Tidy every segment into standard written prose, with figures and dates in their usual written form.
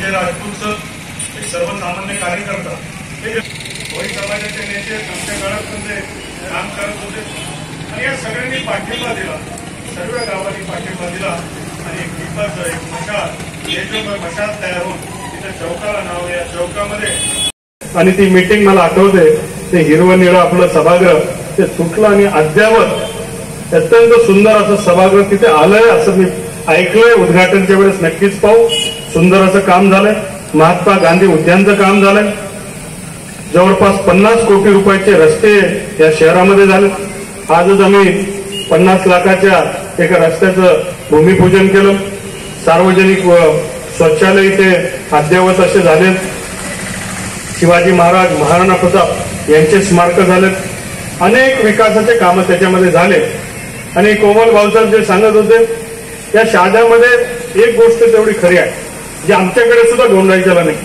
संजय राजपूतचं एक सर्वसामान्य कार्यकर्ता, भोई समाजाचे नेते आमच्या काळात काम करत होते आणि या सगळ्यांनी पाठिंबा दिला, सर्व गावांनी पाठिंबा दिला आणि एक दीपाचं एक मशाल तयार होऊन तिथे चौकाला नाव, या चौकामध्ये आणि ती मीटिंग मला आठवते, ते हिरवं निळं आपलं सभागृह ते सुटलं आणि अद्यावत अत्यंत सुंदर असं सभागृह तिथे आलंय असं मी ऐकलंय. उद्घाटनच्या वेळेस नक्कीच पाहू. सुंदर असं काम झालंय. महात्मा गांधी उद्यानचं काम झालंय. जवळपास 50 कोटी रुपयाचे रस्ते या शहरामध्ये झाले. आजच आम्ही 50 लाखाच्या एका रस्त्याचं भूमिपूजन केलं. सार्वजनिक शौचालय इथे अद्यावत असे झालेत. शिवाजी महाराज, महाराणा प्रताप यांचे स्मारक झालेत. अनेक विकासाचे कामं त्याच्यामध्ये झाले. आणि कोमल भाऊसाहेब जे सांगत होते, या शहाद्यामध्ये एक गोष्ट तेवढी खरी आहे, जी आमच्याकडे सुद्धा गोंधळायला नाही.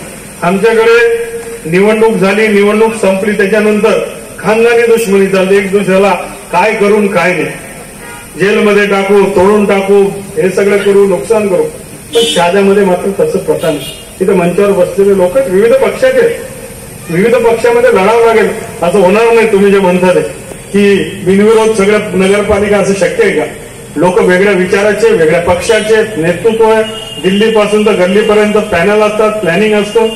आमच्याकडे निवडणूक झाली, निवडणूक संपली, त्याच्यानंतर खानदानी दुश्मनी चालते. एक दुसऱ्याला काय करून काय नाही, जेलमध्ये टाकू, तोडून टाकू, हे सगळं करू, नुकसान करू. पण शहाद्यामध्ये मात्र तसं प्रथा नाही. तिथे मंचावर बसलेले लोक विविध पक्षाचे, विविध पक्षामध्ये लढावं लागेल असं होणार नाही. तुम्ही जे म्हणतात की बिनविरोध सगळं नगरपालिका असं शक्य आहे का? लोक वेगळ्या विचाराचे, वेगळ्या पक्षाचे नेतृत्व आहे. दिल्लीपासून तर गल्लीपर्यंत पॅनल असतात, प्लॅनिंग असतं.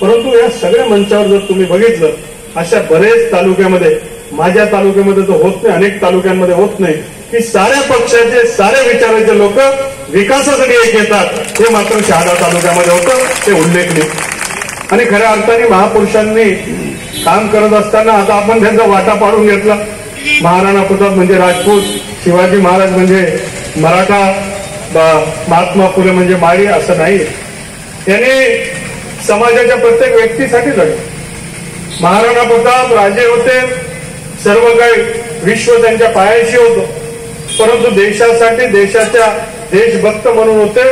परंतु या सगळ्या मंचावर जर तुम्ही बघितलं, अशा बरेच तालुक्यामध्ये, माझ्या तालुक्यामध्ये तर होत नाही, अनेक तालुक्यांमध्ये होत नाही, की साऱ्या पक्षाचे, साऱ्या विचाराचे लोक विकासासाठी एक येतात. हे मात्र शहादा तालुक्यामध्ये होतं, ते उल्लेखनीय. आणि खऱ्या अर्थाने महापुरुषांनी काम करत असताना आता आपण त्यांचा वाटा पाडून घेतला. महाराणा प्रताप म्हणजे राजपूत, शिवाजी महाराज म्हणजे मराठा, महात्मा फुले म्हणजे माळी, असं नाही. यांनी समाजाच्या प्रत्येक व्यक्तीसाठी लढले. महाराणा प्रताप राजे होते, सर्व काही विश्व त्यांच्या पायाशी होतं, परंतु देशासाठी, देशाच्या देशभक्त म्हणून होते.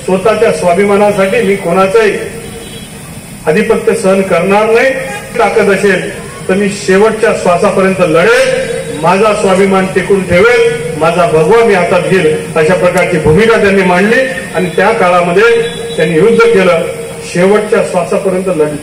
स्वतःच्या स्वाभिमानासाठी मी कोणाचंही आधिपत्य सहन करणार नाही. ताकद असेल तर मी शेवटच्या श्वासापर्यंत लढेल, माझा स्वाभिमान टिकून ठेवेल, माझा भगवा मी हातात घेईल, अशा प्रकारची भूमिका त्यांनी मांडली. आणि त्या काळामध्ये त्यांनी युद्ध केलं, शेवटच्या श्वासापर्यंत लढले.